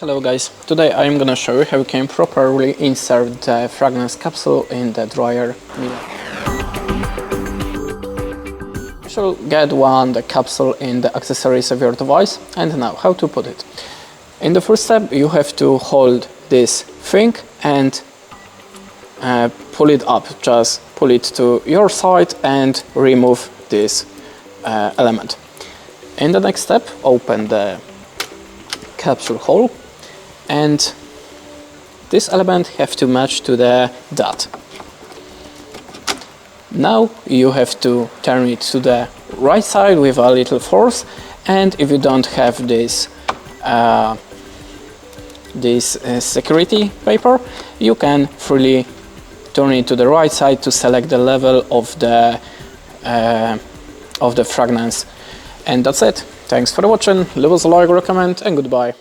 Hello guys, today I'm gonna show you how you can properly insert the fragrance capsule in the dryer MIELE. You should get the capsule in the accessories of your device, and now how to put it. In the first step you have to hold this thing and pull it up, just pull it to your side and remove this element. In the next step open the capsule hole, and this element have to match to the dot. Now you have to turn it to the right side with a little force, and if you don't have this security paper, you can freely turn it to the right side to select the level of the fragrance. And that's it. Thanks for watching, leave us a like or a comment, and goodbye.